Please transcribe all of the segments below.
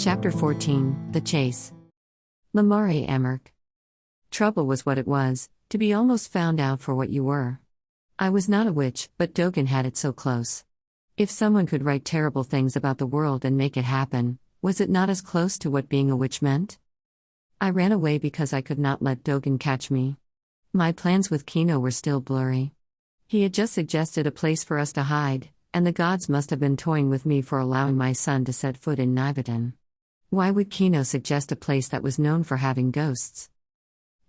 Chapter 14, The Chase. Kino Amark. Trouble was what it was, to be almost found out for what you were. I was not a witch, but Dogen had it so close. If someone could write terrible things about the world and make it happen, was it not as close to what being a witch meant? I ran away because I could not let Dogen catch me. My plans with Kino were still blurry. He had just suggested a place for us to hide, and the gods must have been toying with me for allowing my son to set foot in Nivedan. Why would Kino suggest a place that was known for having ghosts?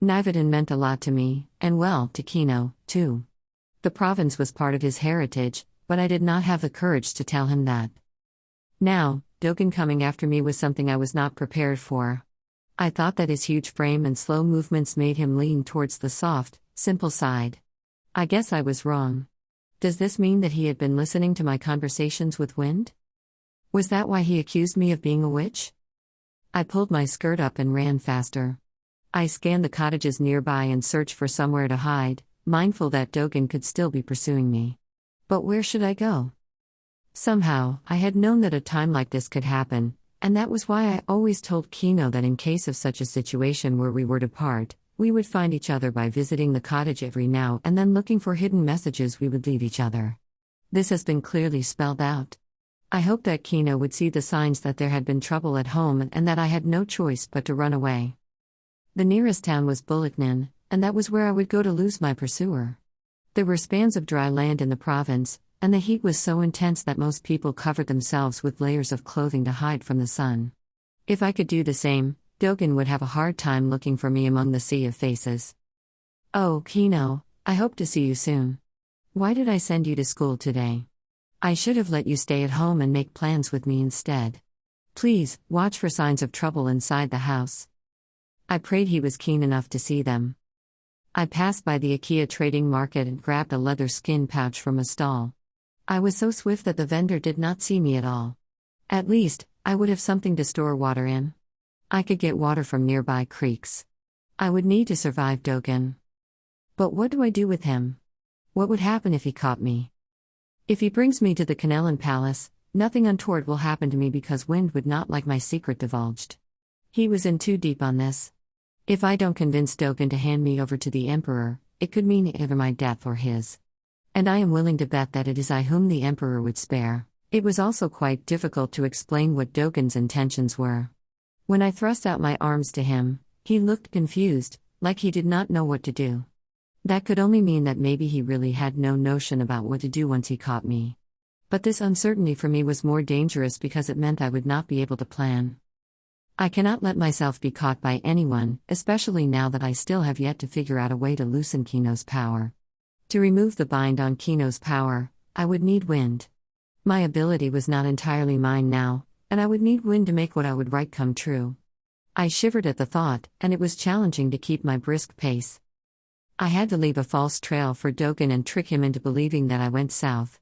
Nivedan meant a lot to me, and well, to Kino, too. The province was part of his heritage, but I did not have the courage to tell him that. Now, Dogen coming after me was something I was not prepared for. I thought that his huge frame and slow movements made him lean towards the soft, simple side. I guess I was wrong. Does this mean that he had been listening to my conversations with Wind? Was that why he accused me of being a witch? I pulled my skirt up and ran faster. I scanned the cottages nearby and searched for somewhere to hide, mindful that Dogen could still be pursuing me. But where should I go? Somehow, I had known that a time like this could happen, and that was why I always told Kino that in case of such a situation where we were to part, we would find each other by visiting the cottage every now and then looking for hidden messages we would leave each other. This has been clearly spelled out. I hoped that Kino would see the signs that there had been trouble at home and that I had no choice but to run away. The nearest town was Bulaknin, and that was where I would go to lose my pursuer. There were spans of dry land in the province, and the heat was so intense that most people covered themselves with layers of clothing to hide from the sun. If I could do the same, Dogen would have a hard time looking for me among the sea of faces. Oh, Kino, I hope to see you soon. Why did I send you to school today? I should have let you stay at home and make plans with me instead. Please, watch for signs of trouble inside the house. I prayed he was keen enough to see them. I passed by the Akea trading market and grabbed a leather skin pouch from a stall. I was so swift that the vendor did not see me at all. At least, I would have something to store water in. I could get water from nearby creeks. I would need to survive Dogen. But what do I do with him? What would happen if he caught me? If he brings me to the Kanelin Palace, nothing untoward will happen to me because Wind would not like my secret divulged. He was in too deep on this. If I don't convince Dogen to hand me over to the Emperor, it could mean either my death or his. And I am willing to bet that it is I whom the Emperor would spare. It was also quite difficult to explain what Dogen's intentions were. When I thrust out my arms to him, he looked confused, like he did not know what to do. That could only mean that maybe he really had no notion about what to do once he caught me. But this uncertainty for me was more dangerous because it meant I would not be able to plan. I cannot let myself be caught by anyone, especially now that I still have yet to figure out a way to loosen Kino's power. To remove the bind on Kino's power, I would need Wind. My ability was not entirely mine now, and I would need Wind to make what I would write come true. I shivered at the thought, and it was challenging to keep my brisk pace. I had to leave a false trail for Dogen and trick him into believing that I went south.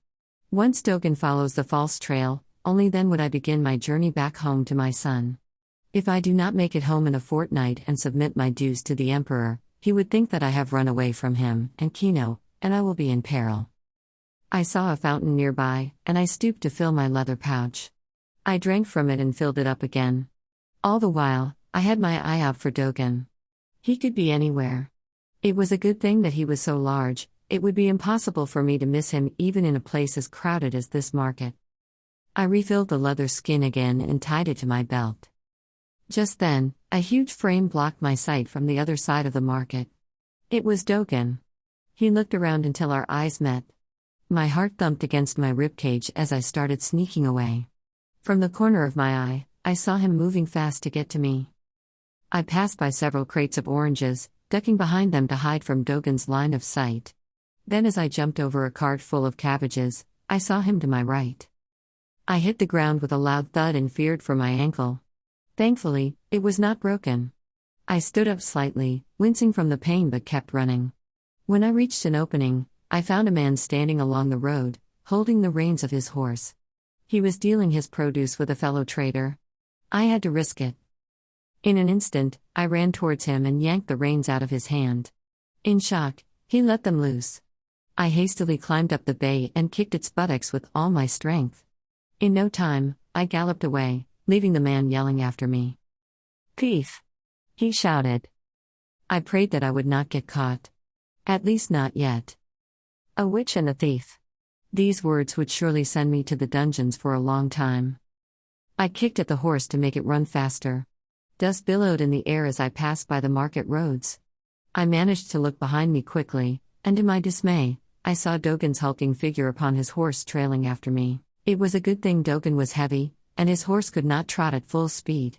Once Dogen follows the false trail, only then would I begin my journey back home to my son. If I do not make it home in a fortnight and submit my dues to the Emperor, he would think that I have run away from him and Kino, and I will be in peril. I saw a fountain nearby, and I stooped to fill my leather pouch. I drank from it and filled it up again. All the while, I had my eye out for Dogen. He could be anywhere. It was a good thing that he was so large, it would be impossible for me to miss him even in a place as crowded as this market. I refilled the leather skin again and tied it to my belt. Just then, a huge frame blocked my sight from the other side of the market. It was Dogen. He looked around until our eyes met. My heart thumped against my ribcage as I started sneaking away. From the corner of my eye, I saw him moving fast to get to me. I passed by several crates of oranges, ducking behind them to hide from Dogen's line of sight. Then as I jumped over a cart full of cabbages, I saw him to my right. I hit the ground with a loud thud and feared for my ankle. Thankfully, it was not broken. I stood up slightly, wincing from the pain but kept running. When I reached an opening, I found a man standing along the road, holding the reins of his horse. He was dealing his produce with a fellow trader. I had to risk it. In an instant, I ran towards him and yanked the reins out of his hand. In shock, he let them loose. I hastily climbed up the bay and kicked its buttocks with all my strength. In no time, I galloped away, leaving the man yelling after me. "Thief!" he shouted. I prayed that I would not get caught. At least not yet. A witch and a thief. These words would surely send me to the dungeons for a long time. I kicked at the horse to make it run faster. Dust billowed in the air as I passed by the market roads. I managed to look behind me quickly, and to my dismay, I saw Dogen's hulking figure upon his horse trailing after me. It was a good thing Dogen was heavy, and his horse could not trot at full speed.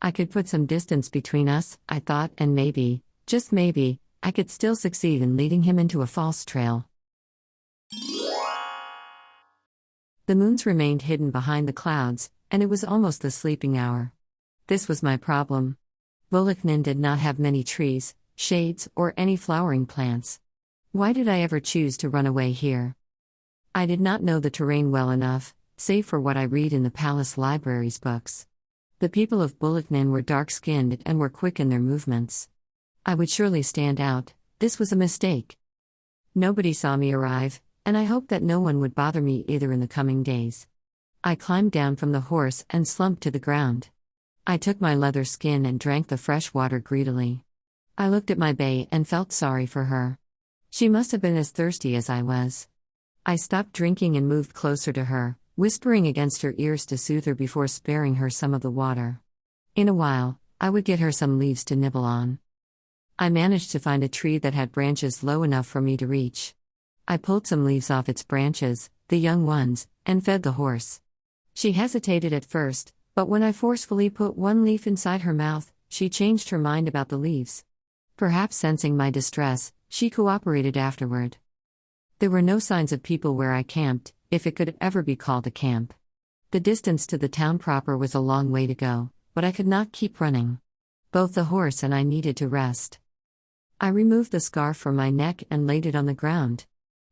I could put some distance between us, I thought, and maybe, just maybe, I could still succeed in leading him into a false trail. The moons remained hidden behind the clouds, and it was almost the sleeping hour. This was my problem. Bulaknin did not have many trees, shades, or any flowering plants. Why did I ever choose to run away here? I did not know the terrain well enough, save for what I read in the palace library's books. The people of Bulaknin were dark-skinned and were quick in their movements. I would surely stand out. This was a mistake. Nobody saw me arrive, and I hoped that no one would bother me either in the coming days. I climbed down from the horse and slumped to the ground. I took my leather skin and drank the fresh water greedily. I looked at my bae and felt sorry for her. She must have been as thirsty as I was. I stopped drinking and moved closer to her, whispering against her ears to soothe her before sparing her some of the water. In a while, I would get her some leaves to nibble on. I managed to find a tree that had branches low enough for me to reach. I pulled some leaves off its branches, the young ones, and fed the horse. She hesitated at first, but when I forcefully put one leaf inside her mouth, she changed her mind about the leaves. Perhaps sensing my distress, she cooperated afterward. There were no signs of people where I camped, if it could ever be called a camp. The distance to the town proper was a long way to go, but I could not keep running. Both the horse and I needed to rest. I removed the scarf from my neck and laid it on the ground.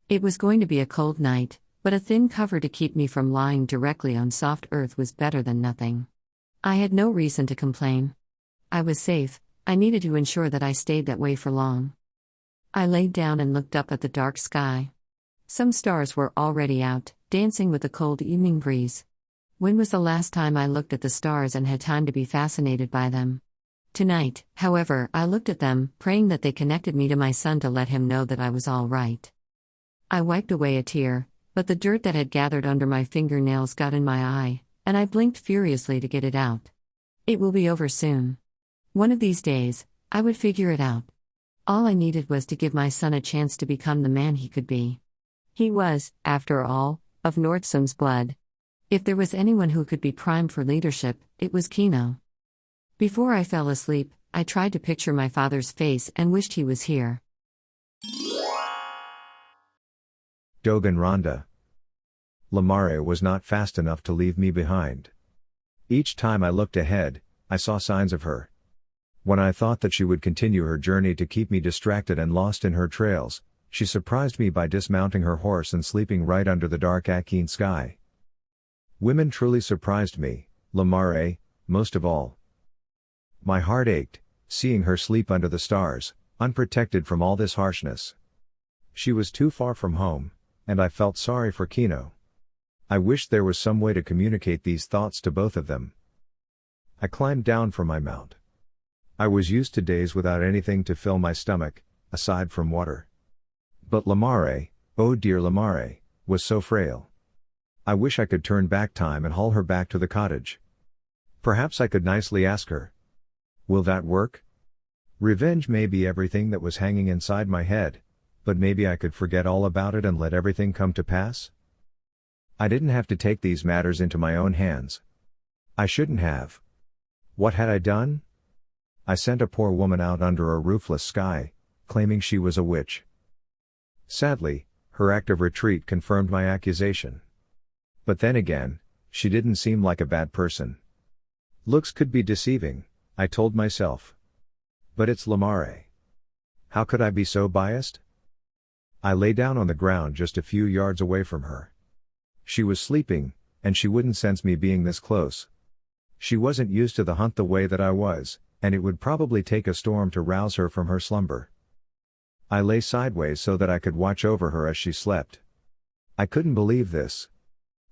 It was going to be a cold night, but a thin cover to keep me from lying directly on soft earth was better than nothing. I had no reason to complain. I was safe. I needed to ensure that I stayed that way for long. I laid down and looked up at the dark sky. Some stars were already out, dancing with the cold evening breeze. When was the last time I looked at the stars and had time to be fascinated by them? Tonight, however, I looked at them, praying that they connected me to my son to let him know that I was all right. I wiped away a tear, but the dirt that had gathered under my fingernails got in my eye, and I blinked furiously to get it out. It will be over soon. One of these days, I would figure it out. All I needed was to give my son a chance to become the man he could be. He was, after all, of Nordsum's blood. If there was anyone who could be primed for leadership, it was Kino. Before I fell asleep, I tried to picture my father's face and wished he was here. Dogen Rhonda. Lamare was not fast enough to leave me behind. Each time I looked ahead, I saw signs of her. When I thought that she would continue her journey to keep me distracted and lost in her trails, she surprised me by dismounting her horse and sleeping right under the dark Akene sky. Women truly surprised me, Lamare, most of all. My heart ached, seeing her sleep under the stars, unprotected from all this harshness. She was too far from home, and I felt sorry for Kino. I wished there was some way to communicate these thoughts to both of them. I climbed down from my mount. I was used to days without anything to fill my stomach, aside from water. But Lamare, oh dear Lamare, was so frail. I wish I could turn back time and haul her back to the cottage. Perhaps I could nicely ask her. Will that work? Revenge may be everything that was hanging inside my head, but maybe I could forget all about it and let everything come to pass? I didn't have to take these matters into my own hands. I shouldn't have. What had I done? I sent a poor woman out under a roofless sky, claiming she was a witch. Sadly, her act of retreat confirmed my accusation. But then again, she didn't seem like a bad person. Looks could be deceiving, I told myself. But it's Lamare. How could I be so biased? I lay down on the ground just a few yards away from her. She was sleeping, and she wouldn't sense me being this close. She wasn't used to the hunt the way that I was, and it would probably take a storm to rouse her from her slumber. I lay sideways so that I could watch over her as she slept. I couldn't believe this.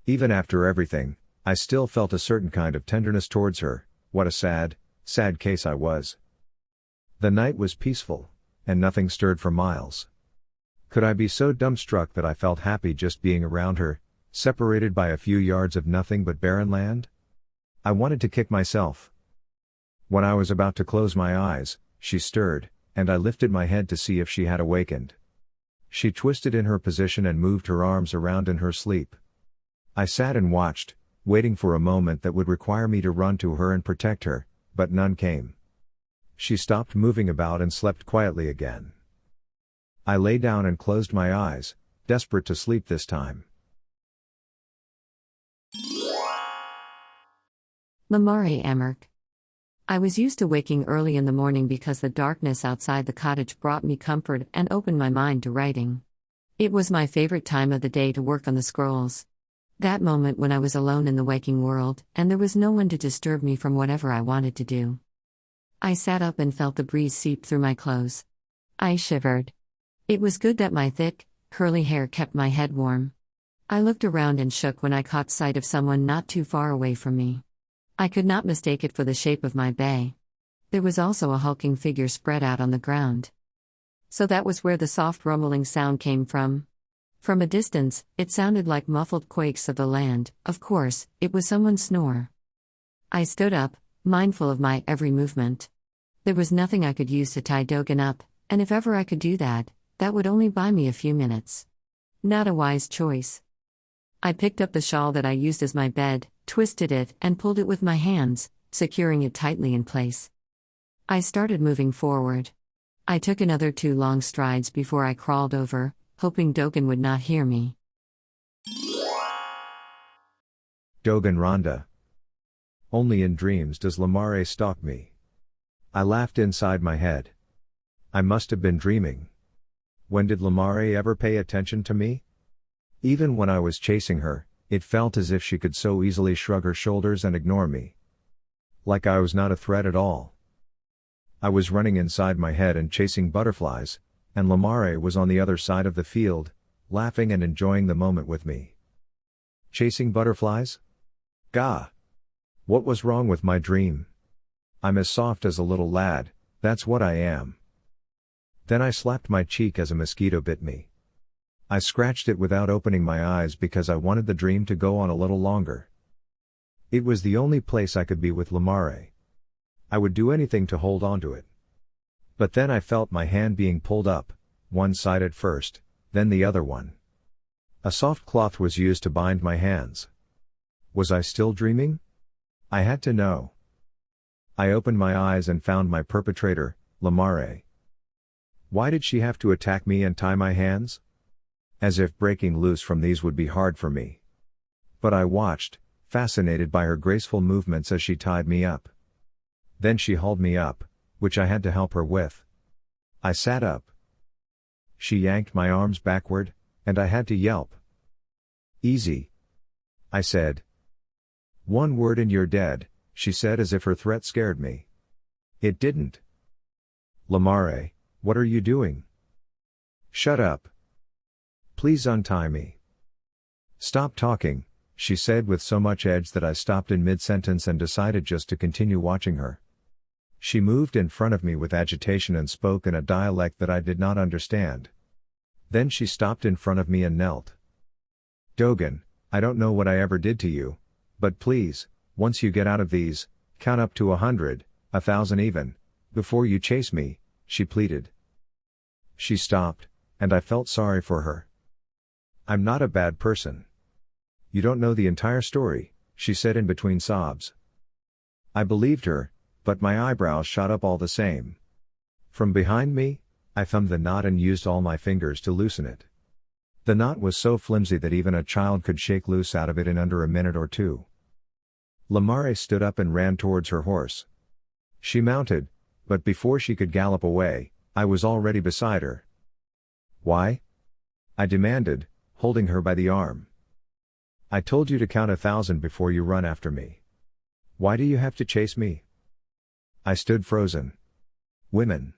Even after everything, I still felt a certain kind of tenderness towards her. What a sad, sad case I was. The night was peaceful, and nothing stirred for miles. Could I be so dumbstruck that I felt happy just being around her, separated by a few yards of nothing but barren land? I wanted to kick myself. When I was about to close my eyes, she stirred, and I lifted my head to see if she had awakened. She twisted in her position and moved her arms around in her sleep. I sat and watched, waiting for a moment that would require me to run to her and protect her, but none came. She stopped moving about and slept quietly again. I lay down and closed my eyes, desperate to sleep this time. Kino Amark. I was used to waking early in the morning because the darkness outside the cottage brought me comfort and opened my mind to writing. It was my favorite time of the day to work on the scrolls. That moment when I was alone in the waking world, and there was no one to disturb me from whatever I wanted to do. I sat up and felt the breeze seep through my clothes. I shivered. It was good that my thick, curly hair kept my head warm. I looked around and shook when I caught sight of someone not too far away from me. I could not mistake it for the shape of my bae. There was also a hulking figure spread out on the ground. So that was where the soft rumbling sound came from. From a distance, it sounded like muffled quakes of the land. Of course, it was someone's snore. I stood up, mindful of my every movement. There was nothing I could use to tie Dogen up, and if ever I could do that, that would only buy me a few minutes. Not a wise choice. I picked up the shawl that I used as my bed, twisted it, and pulled it with my hands, securing it tightly in place. I started moving forward. I took another 2 long strides before I crawled over, hoping Dogen would not hear me. Dogen Rhonda. Only in dreams does Lamare stalk me. I laughed inside my head. I must have been dreaming. When did Lamare ever pay attention to me? Even when I was chasing her, it felt as if she could so easily shrug her shoulders and ignore me. Like I was not a threat at all. I was running inside my head and chasing butterflies, and Lamare was on the other side of the field, laughing and enjoying the moment with me. Chasing butterflies? Gah! What was wrong with my dream? I'm as soft as a little lad, that's what I am. Then I slapped my cheek as a mosquito bit me. I scratched it without opening my eyes because I wanted the dream to go on a little longer. It was the only place I could be with Lamare. I would do anything to hold on to it. But then I felt my hand being pulled up, one side at first, then the other one. A soft cloth was used to bind my hands. Was I still dreaming? I had to know. I opened my eyes and found my perpetrator, Lamare. Why did she have to attack me and tie my hands? As if breaking loose from these would be hard for me. But I watched, fascinated by her graceful movements as she tied me up. Then she hauled me up, which I had to help her with. I sat up. She yanked my arms backward, and I had to yelp. Easy, I said. One word and you're dead, she said as if her threat scared me. It didn't. Lamare, what are you doing? Shut up. Please untie me. Stop talking, she said with so much edge that I stopped in mid-sentence and decided just to continue watching her. She moved in front of me with agitation and spoke in a dialect that I did not understand. Then she stopped in front of me and knelt. Dogen, I don't know what I ever did to you, but please, once you get out of these, count up to 100, 1,000 even, before you chase me, she pleaded. She stopped, and I felt sorry for her. I'm not a bad person. You don't know the entire story, she said in between sobs. I believed her, but my eyebrows shot up all the same. From behind me, I thumbed the knot and used all my fingers to loosen it. The knot was so flimsy that even a child could shake loose out of it in under a minute or two. Lamare stood up and ran towards her horse. She mounted, but before she could gallop away, I was already beside her. Why? I demanded, holding her by the arm. I told you to count 1,000 before you run after me. Why do you have to chase me? I stood frozen. Women.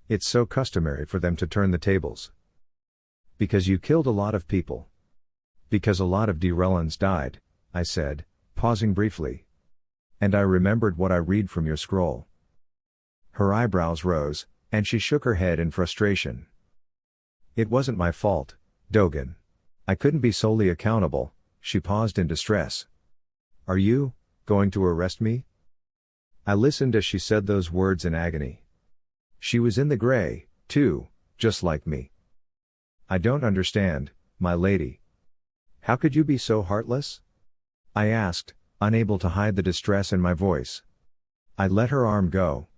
It's so customary for them to turn the tables. Because you killed a lot of people. Because a lot of Derellans died, I said, pausing briefly. And I remembered what I read from your scroll. Her eyebrows rose, and she shook her head in frustration. It wasn't my fault, Dogen. I couldn't be solely accountable. She paused in distress. Are you going to arrest me? I listened as she said those words in agony. She was in the gray, too, just like me. I don't understand, my lady. How could you be so heartless? I asked, unable to hide the distress in my voice. I let her arm go.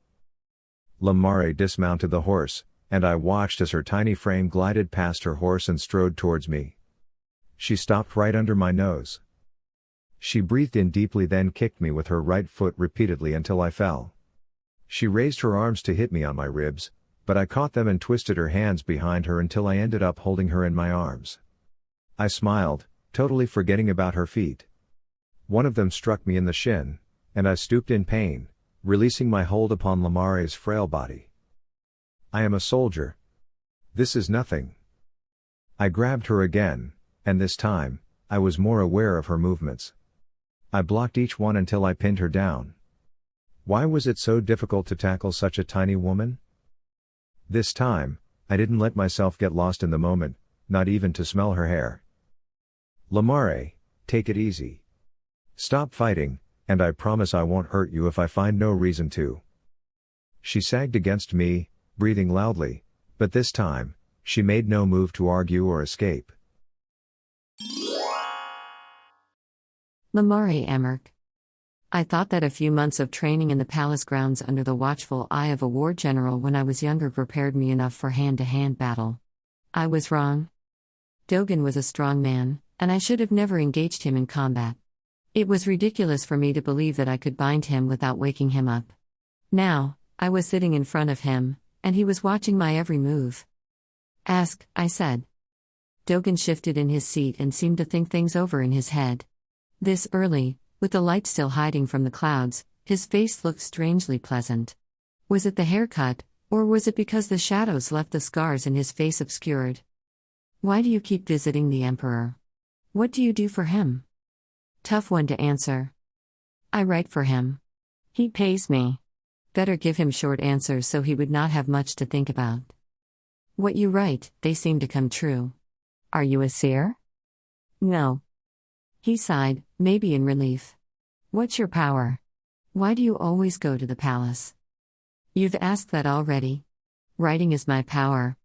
Lamare dismounted the horse, and I watched as her tiny frame glided past her horse and strode towards me. She stopped right under my nose. She breathed in deeply, then kicked me with her right foot repeatedly until I fell. She raised her arms to hit me on my ribs, but I caught them and twisted her hands behind her until I ended up holding her in my arms. I smiled, totally forgetting about her feet. One of them struck me in the shin, and I stooped in pain, releasing my hold upon Lamare's frail body. I am a soldier. This is nothing. I grabbed her again, and this time, I was more aware of her movements. I blocked each one until I pinned her down. Why was it so difficult to tackle such a tiny woman? This time, I didn't let myself get lost in the moment, not even to smell her hair. Lamare, take it easy. Stop fighting, and I promise I won't hurt you if I find no reason to. She sagged against me, breathing loudly, but this time, she made no move to argue or escape. Lamare Amark. I thought that a few months of training in the palace grounds under the watchful eye of a war general when I was younger prepared me enough for hand-to-hand battle. I was wrong. Dogen was a strong man, and I should have never engaged him in combat. It was ridiculous for me to believe that I could bind him without waking him up. Now, I was sitting in front of him, and he was watching my every move. Ask, I said. Dogen shifted in his seat and seemed to think things over in his head. This early, with the light still hiding from the clouds, his face looked strangely pleasant. Was it the haircut, or was it because the shadows left the scars in his face obscured? Why do you keep visiting the Emperor? What do you do for him? Tough one to answer. I write for him. He pays me. Better give him short answers so he would not have much to think about. What you write, they seem to come true. Are you a seer? No. He sighed, maybe in relief. What's your power? Why do you always go to the palace? You've asked that already. Writing is my power.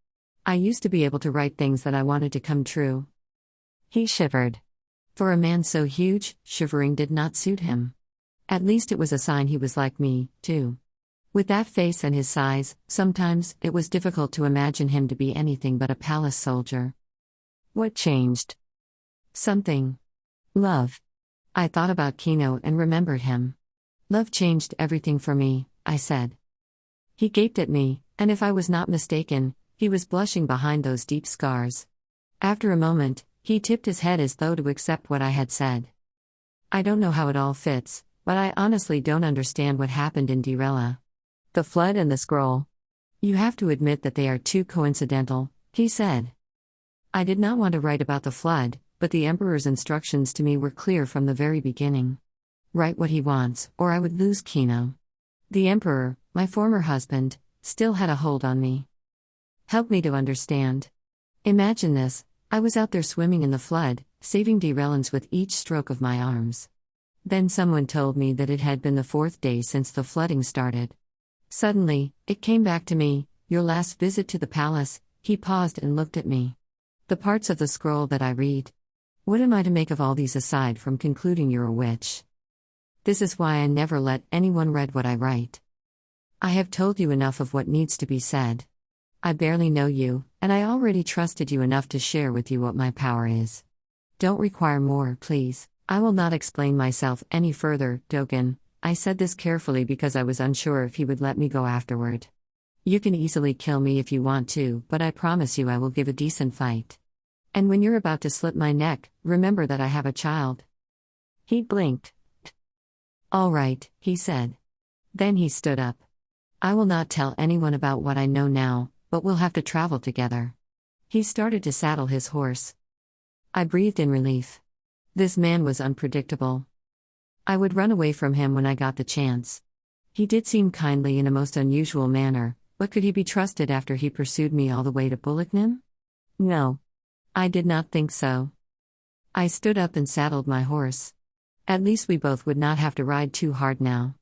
I used to be able to write things that I wanted to come true. He shivered. For a man so huge, shivering did not suit him. At least it was a sign he was like me, too. With that face and his size, sometimes it was difficult to imagine him to be anything but a palace soldier. What changed? Something. Love. I thought about Kino and remembered him. Love changed everything for me, I said. He gaped at me, and if I was not mistaken, he was blushing behind those deep scars. After a moment, he tipped his head as though to accept what I had said. I don't know how it all fits, but I honestly don't understand what happened in Direla. The flood and the scroll. You have to admit that they are too coincidental, he said. I did not want to write about the flood, but the Emperor's instructions to me were clear from the very beginning. Write what he wants, or I would lose Kino. The Emperor, my former husband, still had a hold on me. Help me to understand. Imagine this, I was out there swimming in the flood, saving Direlans with each stroke of my arms. Then someone told me that it had been the 4th day since the flooding started. Suddenly, it came back to me, your last visit to the palace. He paused and looked at me. The parts of the scroll that I read. What am I to make of all these aside from concluding you're a witch? This is why I never let anyone read what I write. I have told you enough of what needs to be said. I barely know you, and I already trusted you enough to share with you what my power is. Don't require more, please. I will not explain myself any further, Dogen. I said this carefully because I was unsure if he would let me go afterward. You can easily kill me if you want to, but I promise you I will give a decent fight. And when you're about to slit my neck, remember that I have a child. He blinked. All right, he said. Then he stood up. I will not tell anyone about what I know now, but we'll have to travel together. He started to saddle his horse. I breathed in relief. This man was unpredictable. I would run away from him when I got the chance. He did seem kindly in a most unusual manner, but could he be trusted after he pursued me all the way to Bullocknin? No. I did not think so. I stood up and saddled my horse. At least we both would not have to ride too hard now.